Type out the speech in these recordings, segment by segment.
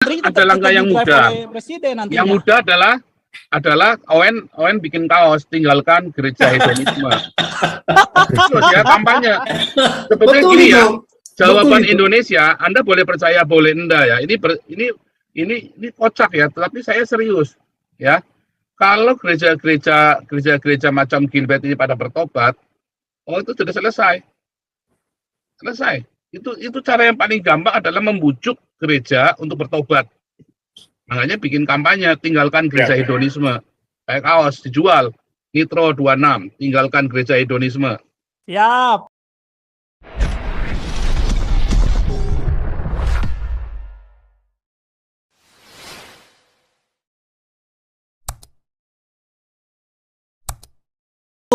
menteri ada langkah yang mudah. Yang mudah adalah Owen bikin kaos, tinggalkan gereja hedonisme. Terus ya kampanye. Sebetulnya gini ya, jawaban Indonesia, Anda boleh percaya boleh enggak ya. Ini kocak ya, tetapi saya serius ya. Kalau gereja-gereja macam Gilbert ini pada bertobat, oh itu sudah selesai. Selesai. Itu cara yang paling gampang adalah membujuk gereja untuk bertobat. Makanya bikin kampanye, tinggalkan gereja hedonisme. Kayak kaos dijual, Nitro 26, tinggalkan gereja hedonisme. Siap.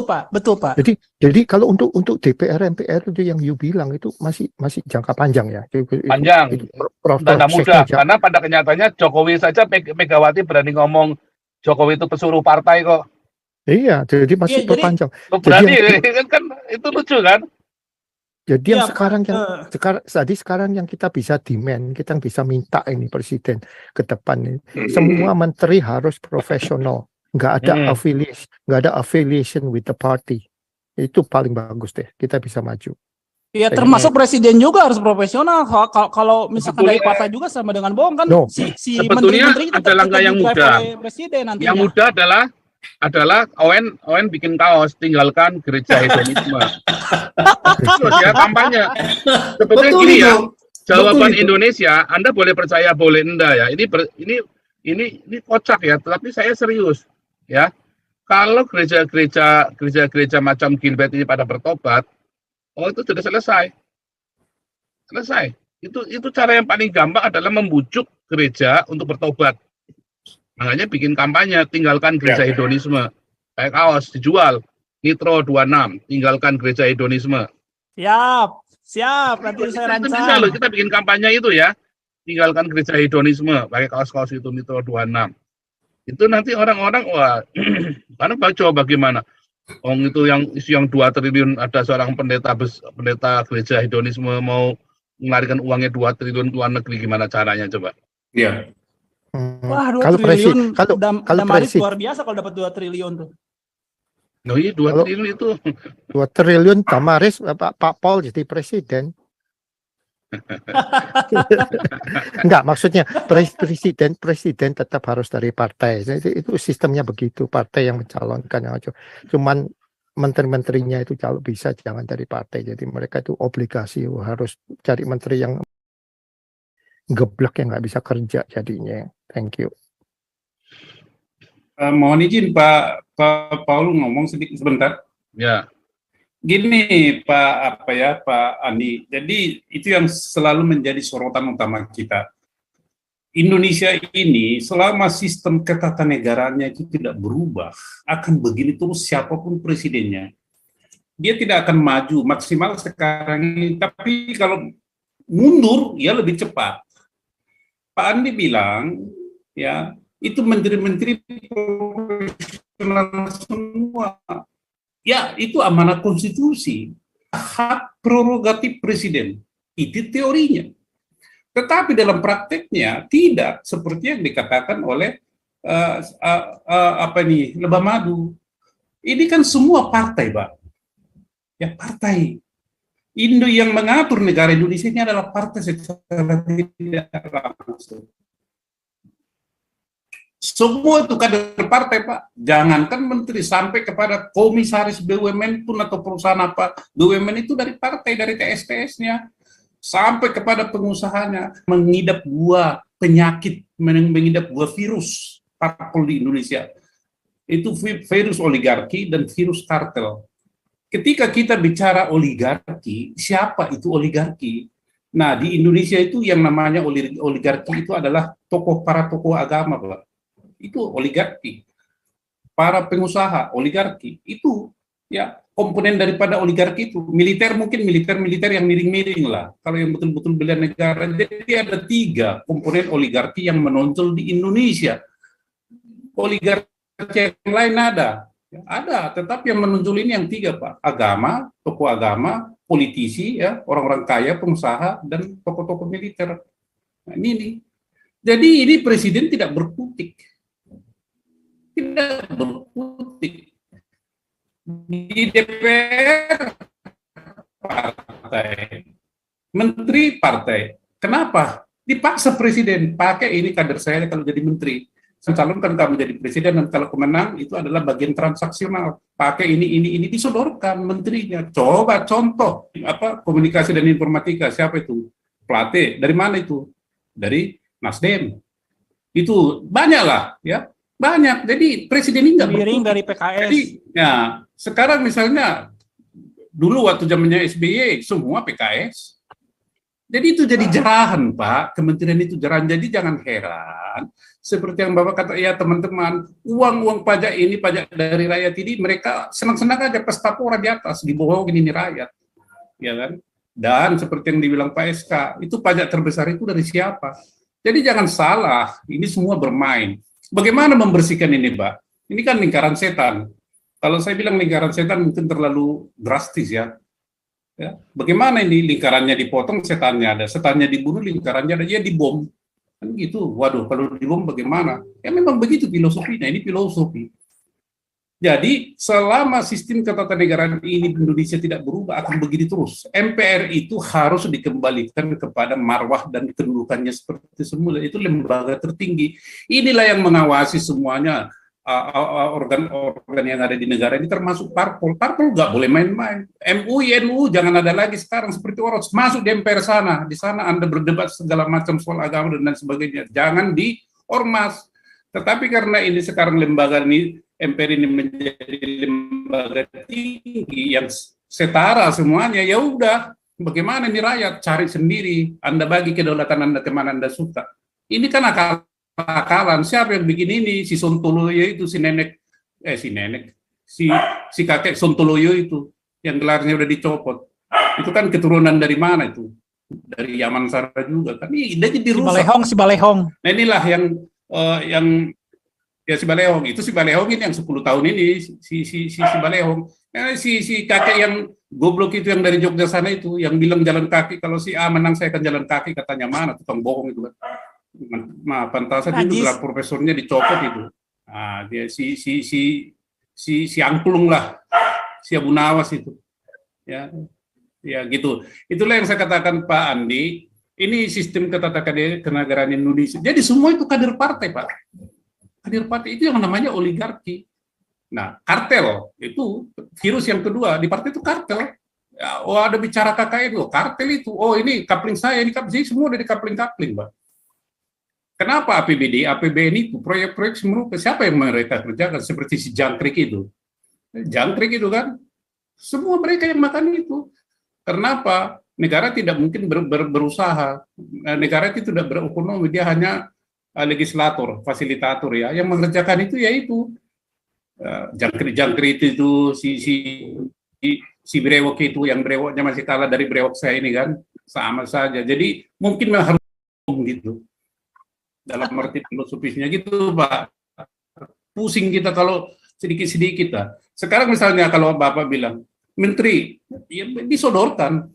Betul Pak. Jadi kalau untuk DPR MPR itu yang you bilang itu masih jangka panjang ya. Panjang. Tidak mudah. Karena pada kenyataannya Jokowi saja Megawati berani ngomong Jokowi itu pesuruh partai kok. Iya, jadi masih perpanjang. Berani kan itu lucu kan? Jadi yang sekarang yang kita bisa demand, kita bisa minta ini presiden ke depan ini. Semua menteri harus profesional. Nggak ada affiliation with the party. Itu paling bagus deh, kita bisa maju. Iya, termasuk presiden juga harus profesional. Kalau misalkan dari partai juga sama dengan bohong kan. Si sebetulnya ada langkah yang mudah. Yang mudah adalah Owen bikin kaos, tinggalkan gereja hedonisme. Terus ya kampanye. Sebetulnya gini ya, jawaban Indonesia, Anda boleh percaya boleh enggak ya. Ini kocak ya, tetapi saya serius. Ya, kalau gereja macam Gilbert ini pada bertobat, oh itu sudah selesai. Selesai. Itu cara yang paling gampang adalah membujuk gereja untuk bertobat. Makanya bikin kampanye, tinggalkan gereja hedonisme. Kayak kaos dijual, Nitro 26, tinggalkan gereja hedonisme. Siap. Nanti saya rancang. Itu bisa loh, kita bikin kampanye itu ya, tinggalkan gereja hedonisme, pakai kaos-kaos itu Nitro 26. Itu nanti orang-orang wah karena coba bagaimana itu yang 2 triliun ada seorang pendeta gereja hedonisme mau melarikan uangnya 2 triliun ke luar negeri, gimana caranya coba? Iya. Wah, 2 triliun kalau presiden luar biasa kalau dapat 2 triliun tuh. No, iya 2 triliun itu. 2 triliun Damaris Pak Paul jadi presiden. Enggak, maksudnya presiden tetap harus dari partai. Itu sistemnya begitu, partai yang mencalonkan. Cuman menteri-menterinya itu kalau bisa jangan dari partai. Jadi mereka itu obligasi harus cari menteri yang geblek yang nggak bisa kerja jadinya. Thank you. Mohon izin Pak Paul ngomong sedikit sebentar. Ya. Gini Pak Andi, jadi itu yang selalu menjadi sorotan utama kita. Indonesia ini selama sistem ketatanegaranya itu tidak berubah, akan begini terus siapapun presidennya. Dia tidak akan maju maksimal sekarang ini, tapi kalau mundur ya lebih cepat. Pak Andi bilang ya itu menteri-menteri profesional semua. Ya, itu amanat konstitusi, hak prerogatif presiden, itu teorinya. Tetapi dalam prakteknya tidak seperti yang dikatakan oleh Lebah Madu. Ini kan semua partai, Pak. Ya, partai. Yang mengatur negara Indonesia ini adalah partai secara tidak langsung. Semua itu kader partai, Pak. Jangankan menteri, sampai kepada komisaris BUMN pun atau perusahaan apa, BUMN itu dari partai, dari TS-TS-nya. Sampai kepada pengusahanya. Mengidap buah penyakit, mengidap buah virus parpol di Indonesia. Itu virus oligarki dan virus kartel. Ketika kita bicara oligarki, siapa itu oligarki? Nah, di Indonesia itu yang namanya oligarki itu adalah para tokoh agama, Pak. Itu oligarki. Para pengusaha oligarki itu ya komponen daripada oligarki itu. Militer mungkin militer yang miring-miring lah. Kalau yang betul-betul bela negara, jadi ada 3 komponen oligarki yang menonjol di Indonesia. Oligarki yang lain ada, tetapi yang menonjol ini yang 3, Pak. Agama, tokoh agama, politisi, ya orang-orang kaya, pengusaha, dan tokoh-tokoh militer. Nah, ini. Jadi ini presiden tidak berkutik. Tidak berkutik. Di DPR partai, menteri partai. Kenapa? Dipaksa presiden, pakai ini kader saya kalau jadi menteri. Mencalonkan kamu jadi presiden dan kalau kemenang itu adalah bagian transaksional. Pakai ini disodorkan menterinya. Coba contoh apa komunikasi dan informatika siapa itu? Plate. Dari mana itu? Dari Nasdem. Itu banyak lah ya. Banyak. Jadi presiden ini nggak berkutik. Dari PKS. Jadi ya sekarang misalnya dulu waktu zamannya SBY semua PKS. Jadi itu jadi jerahan, Pak. Kementerian itu jerahan. Jadi jangan heran. Seperti yang Bapak kata, ya teman-teman, uang pajak ini, pajak dari rakyat ini, mereka senang-senang aja pesta pora di atas, dibohongin ini rakyat. Ya kan? Dan seperti yang dibilang Pak SK, itu pajak terbesar itu dari siapa? Jadi jangan salah, ini semua bermain. Bagaimana membersihkan ini, Pak? Ini kan lingkaran setan. Kalau saya bilang lingkaran setan mungkin terlalu drastis ya. Ya, bagaimana ini lingkarannya dipotong, setannya ada, setannya dibunuh, lingkarannya ada, ya dibom, kan gitu. Waduh, kalau dibom bagaimana? Ya memang begitu filosofinya. Ini filosofi. Jadi selama sistem ketatanegaraan ini di Indonesia tidak berubah akan begini terus. MPR itu harus dikembalikan kepada marwah dan kedudukannya seperti semula. Itu lembaga tertinggi. Inilah yang mengawasi semuanya. Organ-organ yang ada di negara ini termasuk parpol. Parpol nggak boleh main-main. MUI, NU jangan ada lagi sekarang seperti Ormas. Masuk di MPR sana. Di sana Anda berdebat segala macam soal agama dan lain sebagainya. Jangan di Ormas. Tetapi karena ini sekarang lembaga ini, MPR ini menjadi lembaga tinggi yang setara semuanya, ya udah. Bagaimana ini rakyat cari sendiri. Anda bagi kedaulatan Anda kemana Anda suka. Ini kan akalan. Siapa yang bikin ini? Si Sontoloyo itu, si kakek Sontoloyo itu yang gelarnya udah dicopot. Itu kan keturunan dari mana itu? Dari Yaman sana juga kan. Ini jadi dirusak. Si Balehong. Nah inilah yang ya si Balehong itu, si Balehong ini yang 10 tahun ini si Balehong. Nah, si kakek yang goblok itu yang dari Jogja sana itu yang bilang jalan kaki, kalau si A menang saya akan jalan kaki, katanya mana tukang bohong itu kan. Pantasan itu gelar profesornya dicopot itu. Nah, dia si angklung lah, si Abu Nawas itu. Ya gitu. Itulah yang saya katakan Pak Andi, ini sistem ketatanegaraan Indonesia. Jadi semua itu kader partai, Pak. Kader partai itu yang namanya oligarki. Nah, kartel itu virus yang kedua di partai itu kartel. Ya, oh ada bicara KKN, kartel itu. Oh ini kapling saya, ini kapling, semua dari kapling-kapling, Pak. Kenapa APBD, APBN itu, proyek-proyek semua, siapa yang mereka kerjakan? Seperti si Jangkrik itu. Jangkrik itu kan, semua mereka yang makan itu. Kenapa? Negara tidak mungkin berusaha. Negara itu tidak berekonomi, dia hanya legislator, fasilitator ya. Yang mengerjakan itu yaitu Jangkrik itu, si brewok itu, yang brewoknya masih kalah dari brewok saya ini kan, sama saja. Jadi mungkin harus gitu. Dalam arti filosofisnya gitu, Pak. Pusing kita kalau sedikit-sedikit lah. Sekarang misalnya kalau Bapak bilang, Menteri, ya disodorkan.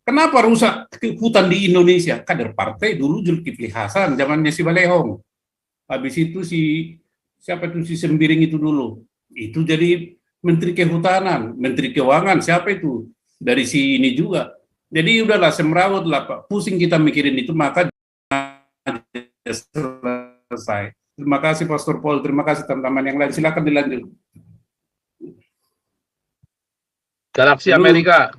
Kenapa rusak hutan di Indonesia? Kader partai dulu Zulkifli Hasan, zamannya si Balehong. Habis itu siapa itu si Sembiring itu dulu. Itu jadi Menteri Kehutanan, Menteri Keuangan, siapa itu? Dari si ini juga. Jadi udahlah semrawut lah, Pak. Pusing kita mikirin itu, maka selesai. Terima kasih Pastor Paul, terima kasih teman-teman yang lain. Silakan dilanjut. Galaksi Amerika.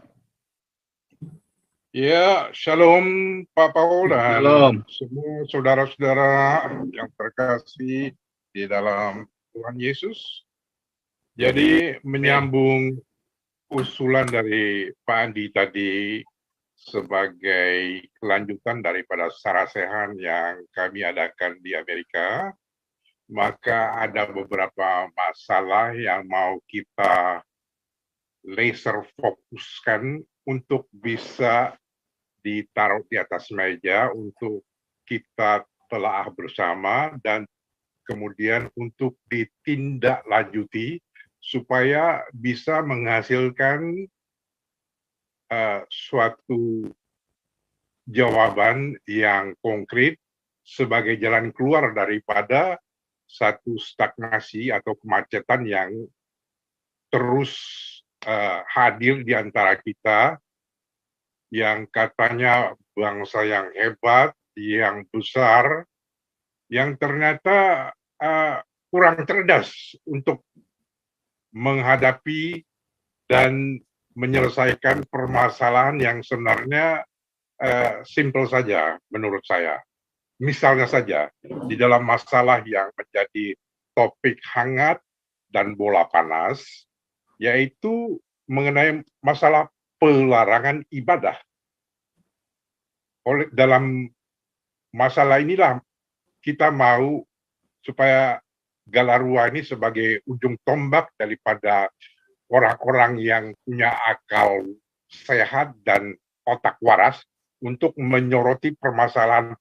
Ya, shalom Pak Paul dan Shalom. semua saudara-saudara yang terkasih di dalam Tuhan Yesus. Jadi menyambung usulan dari Pak Andi tadi sebagai kelanjutan daripada sarasehan yang kami adakan di Amerika, maka ada beberapa masalah yang mau kita laser fokuskan untuk bisa ditaruh di atas meja untuk kita telah bersama dan kemudian untuk ditindaklanjuti supaya bisa menghasilkan suatu jawaban yang konkret sebagai jalan keluar daripada satu stagnasi atau kemacetan yang terus hadir di antara kita, yang katanya bangsa yang hebat, yang besar, yang ternyata kurang cerdas untuk menghadapi dan menyelesaikan permasalahan yang sebenarnya simple saja menurut saya. Misalnya saja, di dalam masalah yang menjadi topik hangat dan bola panas, yaitu mengenai masalah pelarangan ibadah. Dalam masalah inilah kita mau supaya Galarua ini sebagai ujung tombak daripada orang-orang yang punya akal sehat dan otak waras untuk menyoroti permasalahan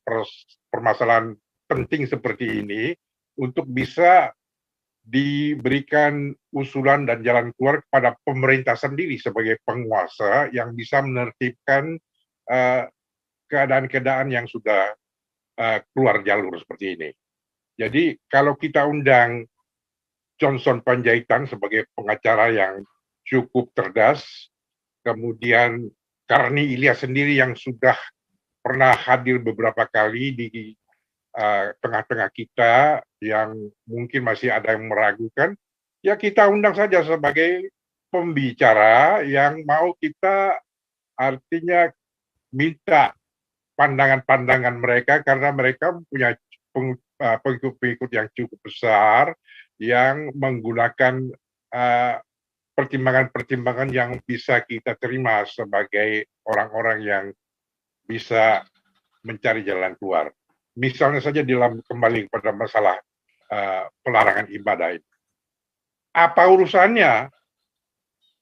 penting seperti ini, untuk bisa diberikan usulan dan jalan keluar kepada pemerintah sendiri sebagai penguasa yang bisa menertibkan keadaan-keadaan yang sudah keluar jalur seperti ini. Jadi kalau kita undang Johnson Panjaitan sebagai pengacara yang cukup cerdas, kemudian Karni Ilyas sendiri yang sudah pernah hadir beberapa kali di tengah-tengah kita, yang mungkin masih ada yang meragukan, ya kita undang saja sebagai pembicara yang mau kita artinya minta pandangan-pandangan mereka, karena mereka punya pengikut-pengikut yang cukup besar, yang menggunakan pertimbangan-pertimbangan yang bisa kita terima sebagai orang-orang yang bisa mencari jalan keluar. Misalnya saja kembali kepada masalah pelarangan ibadah ini. Apa urusannya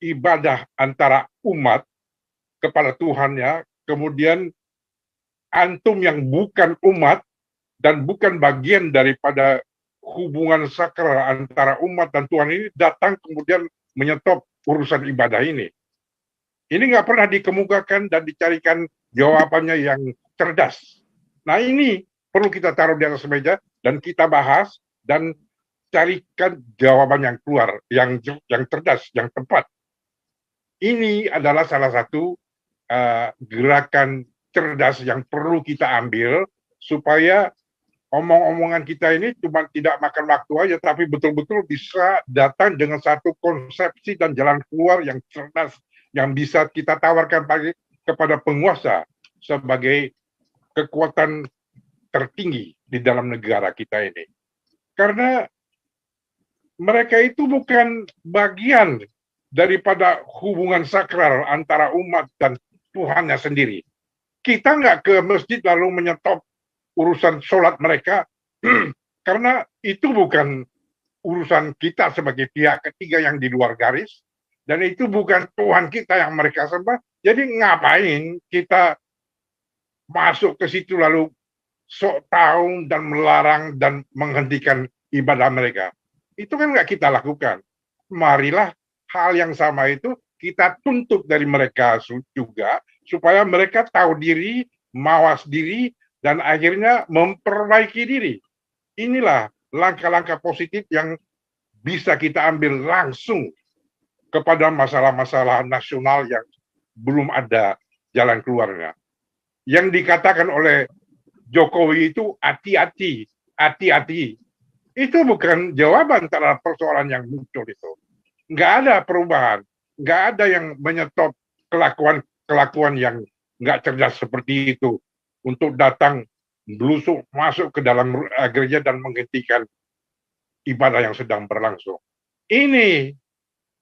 ibadah antara umat kepada Tuhannya, kemudian antum yang bukan umat dan bukan bagian daripada hubungan sakral antara umat dan Tuhan ini datang kemudian menyetop urusan ibadah ini. Ini nggak pernah dikemukakan dan dicarikan jawabannya yang cerdas. Nah, ini perlu kita taruh di atas meja dan kita bahas dan carikan jawaban yang keluar, yang cerdas, yang tepat. Ini adalah salah satu gerakan cerdas yang perlu kita ambil supaya omong-omongan kita ini cuma tidak makan waktu aja, tapi betul-betul bisa datang dengan satu konsepsi dan jalan keluar yang cerdas, yang bisa kita tawarkan kepada penguasa sebagai kekuatan tertinggi di dalam negara kita ini. Karena mereka itu bukan bagian daripada hubungan sakral antara umat dan Tuhannya sendiri. Kita nggak ke masjid lalu menyetop urusan sholat mereka, karena itu bukan urusan kita sebagai pihak ketiga yang di luar garis, dan itu bukan Tuhan kita yang mereka sembah. Jadi ngapain kita masuk ke situ lalu sok tahu dan melarang dan menghentikan ibadah mereka? Itu kan nggak kita lakukan. Marilah hal yang sama itu kita tuntut dari mereka juga, supaya mereka tahu diri, mawas diri, dan akhirnya memperbaiki diri. Inilah langkah-langkah positif yang bisa kita ambil langsung kepada masalah-masalah nasional yang belum ada jalan keluarnya. Yang dikatakan oleh Jokowi itu hati-hati, hati-hati. Itu bukan jawaban terhadap persoalan yang muncul itu. Nggak ada perubahan, nggak ada yang menyetop kelakuan yang nggak cerdas seperti itu, untuk datang belusuk masuk ke dalam gereja dan menghentikan ibadah yang sedang berlangsung. Ini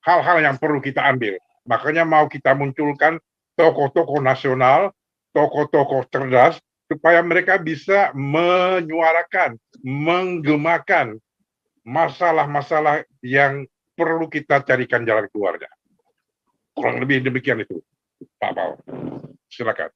hal-hal yang perlu kita ambil. Makanya mau kita munculkan tokoh-tokoh nasional, tokoh-tokoh cerdas, supaya mereka bisa menyuarakan, menggemakan masalah-masalah yang perlu kita carikan jalan keluarnya. Kurang lebih demikian itu, Pak Pao. Silakan.